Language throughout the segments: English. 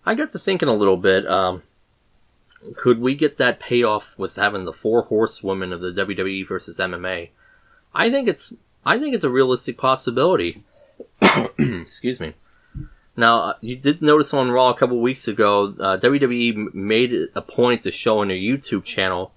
I got to thinking a little bit. Could we get that payoff with having the Four HorseWomen of the WWE versus MMA? I think it's a realistic possibility. Excuse me. Now, you did notice on Raw a couple weeks ago, WWE made it a point to show on their YouTube channel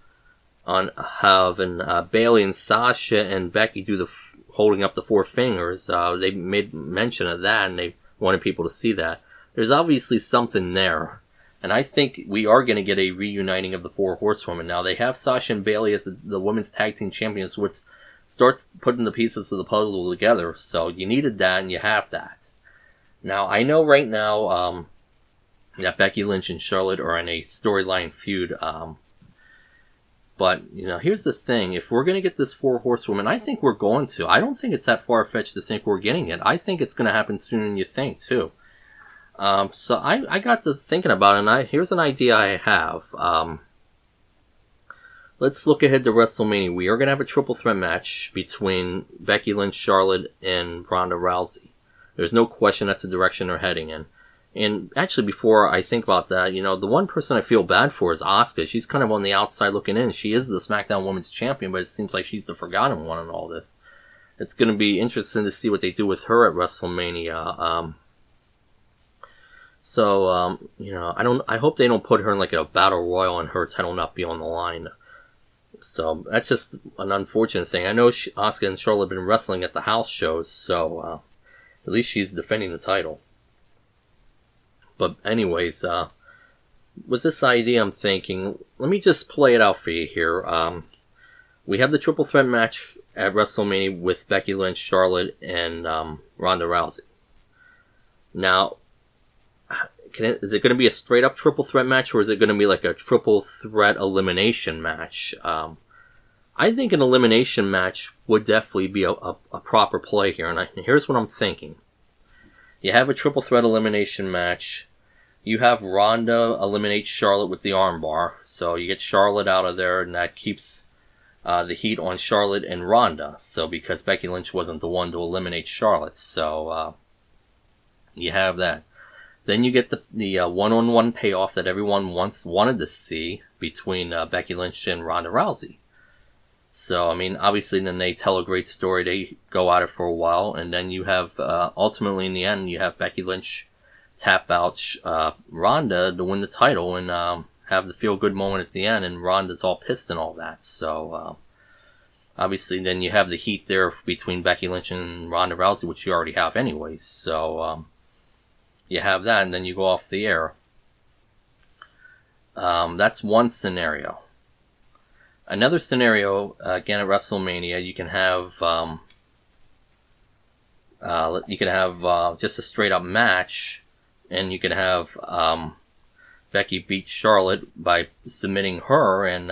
on having Bayley and Sasha and Becky do the holding up the four fingers. They made mention of that, and they wanted people to see that. There's obviously something there. And I think we are going to get a reuniting of the Four Horsewomen. Now, they have Sasha and Bayley as the women's tag team champions, which starts putting the pieces of the puzzle together. So you needed that, and you have that. Now, I know right now that Becky Lynch and Charlotte are in a storyline feud. But, here's the thing. If we're going to get this Four Horsewomen, I think we're going to. I don't think it's that far-fetched to think we're getting it. I think it's going to happen sooner than you think, too. So I got to thinking about it, and here's an idea I have. Let's look ahead to WrestleMania. We are going to have a triple threat match between Becky Lynch, Charlotte, and Ronda Rousey. There's no question that's the direction they're heading in. And actually, before I think about that, the one person I feel bad for is Asuka. She's kind of on the outside looking in. She is the SmackDown Women's Champion, but it seems like she's the forgotten one in all this. It's going to be interesting to see what they do with her at WrestleMania. I hope they don't put her in like a battle royal and her title not be on the line. So that's just an unfortunate thing. I know Asuka and Charlotte have been wrestling at the house shows, so at least she's defending the title. But anyways, with this idea, I'm thinking, let me just play it out for you here. We have the triple threat match at WrestleMania with Becky Lynch, Charlotte, and Ronda Rousey. Now, is it going to be a straight up triple threat match, or is it going to be like a triple threat elimination match? I think an elimination match would definitely be a proper play here, and here's what I'm thinking. You have a triple threat elimination match. You have Ronda eliminate Charlotte with the armbar, so you get Charlotte out of there, and that keeps the heat on Charlotte and Ronda. So because Becky Lynch wasn't the one to eliminate Charlotte, so you have that. Then you get the one-on-one payoff that everyone once wanted to see between Becky Lynch and Ronda Rousey. So, obviously then they tell a great story. They go at it for a while, and then you have, ultimately in the end, you have Becky Lynch tap out Ronda to win the title and have the feel-good moment at the end, and Ronda's all pissed and all that. So, obviously then you have the heat there between Becky Lynch and Ronda Rousey, which you already have anyways. So, you have that, and then you go off the air. That's one scenario. Another scenario, again at WrestleMania, you can have just a straight up match, and you can have Becky beat Charlotte by submitting her, and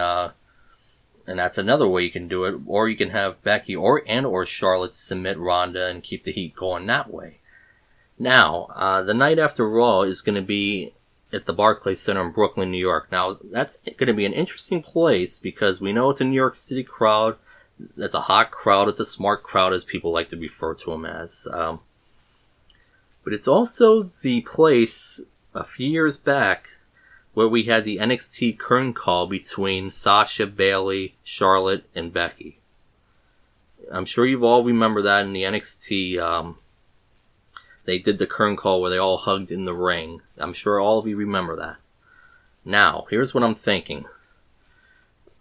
that's another way you can do it. Or you can have Becky or Charlotte submit Ronda and keep the heat going that way. Now, the night after Raw is going to be at the Barclays Center in Brooklyn, New York. Now, that's going to be an interesting place because we know it's a New York City crowd. That's a hot crowd. It's a smart crowd, as people like to refer to them as. But it's also the place a few years back where we had the NXT curtain call between Sasha, Bayley, Charlotte, and Becky. I'm sure you've all remember that in the NXT. They did the curtain call where they all hugged in the ring. I'm sure all of you remember that. Now, here's what I'm thinking.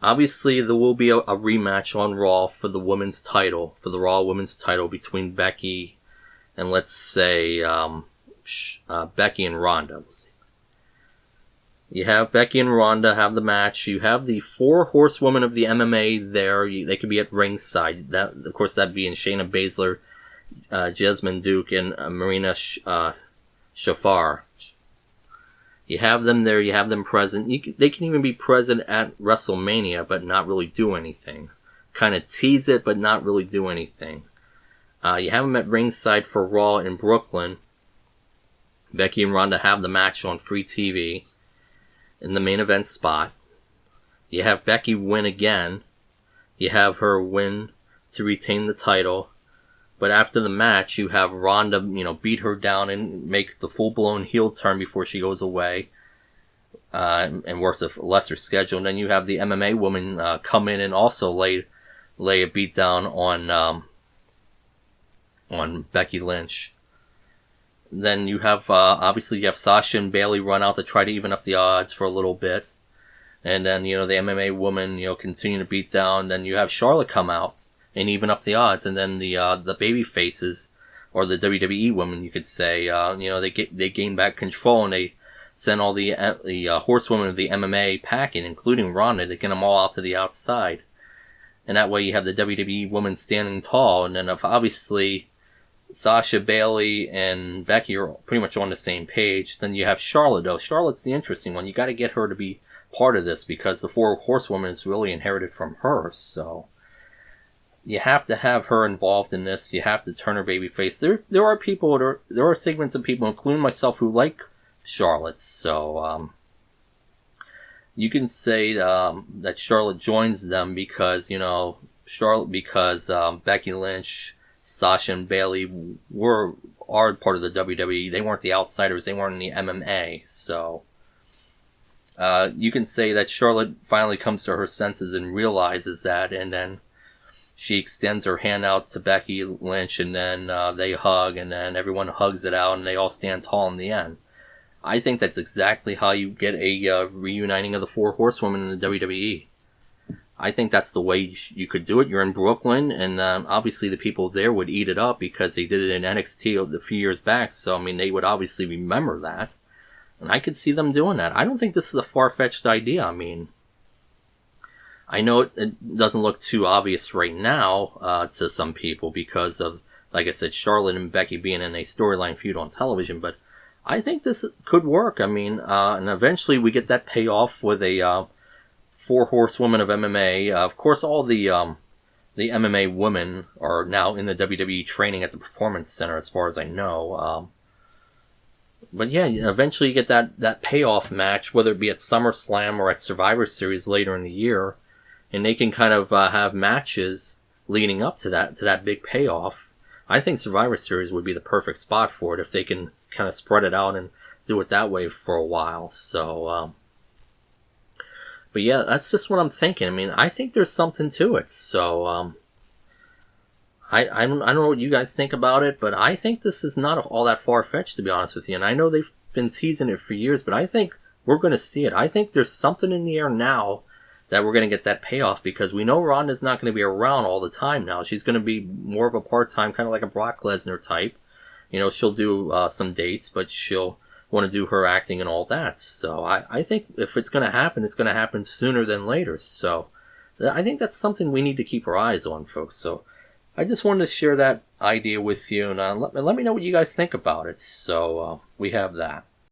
Obviously, there will be a rematch on Raw for the women's title, for the Raw Women's title between Becky and, let's say, Becky and Ronda. You have Becky and Ronda have the match. You have the Four Horsewomen of the MMA there. They could be at ringside. That, of course, that'd be in Shayna Baszler, Jessamine Duke, and Marina Shafir. You have them there, you have them present. They can even be present at WrestleMania, but not really do anything. Kind of tease it, but not really do anything. You have them at ringside for Raw in Brooklyn. Becky and Ronda have the match on free TV in the main event spot. You have Becky win again. You have her win to retain the title. But after the match, you have Ronda, beat her down and make the full-blown heel turn before she goes away. And works a lesser schedule. And then you have the MMA woman come in and also lay a beat down on Becky Lynch. Then you have obviously you have Sasha and Bayley run out to try to even up the odds for a little bit. And then the MMA woman continue to beat down. Then you have Charlotte come out and even up the odds. And then the baby faces, or the WWE women, you could say, they gain back control, and they send all the horsewomen of the MMA packing, including Ronda, to get them all out to the outside. And that way you have the WWE women standing tall. And then if obviously Sasha, Bayley, and Becky are pretty much on the same page, then you have Charlotte, though. Charlotte's the interesting one. You got to get her to be part of this, because the Four Horsewomen is really inherited from her. So you have to have her involved in this. You have to turn her babyface. There are people, there are segments of people, including myself, who like Charlotte. So you can say that Charlotte joins them because Becky Lynch, Sasha, and Bayley are part of the WWE. They weren't the outsiders. They weren't in the MMA. So you can say that Charlotte finally comes to her senses and realizes that, and then she extends her hand out to Becky Lynch, and then they hug, and then everyone hugs it out, and they all stand tall in the end. I think that's exactly how you get a reuniting of the Four Horsewomen in the WWE. I think that's the way you could do it. You're in Brooklyn, and obviously the people there would eat it up because they did it in NXT a few years back. So, they would obviously remember that. And I could see them doing that. I don't think this is a far-fetched idea. I know it doesn't look too obvious right now to some people because of, like I said, Charlotte and Becky being in a storyline feud on television. But I think this could work. And eventually we get that payoff with a Four Horsewomen of MMA. Of course, all the MMA women are now in the WWE training at the Performance Center, as far as I know. But yeah, eventually you get that payoff match, whether it be at SummerSlam or at Survivor Series later in the year, and they can kind of have matches leading up to that big payoff. I think Survivor Series would be the perfect spot for it if they can kind of spread it out and do it that way for a while. So, but yeah, that's just what I'm thinking. I think there's something to it. So, I don't know what you guys think about it, but I think this is not all that far-fetched, to be honest with you. And I know they've been teasing it for years, but I think we're going to see it. I think there's something in the air now that we're going to get that payoff, because we know Ronda's not going to be around all the time now. She's going to be more of a part-time, kind of like a Brock Lesnar type. She'll do some dates, but she'll want to do her acting and all that. So I think if it's going to happen, it's going to happen sooner than later. So I think that's something we need to keep our eyes on, folks. So I just wanted to share that idea with you, and let me know what you guys think about it. So we have that.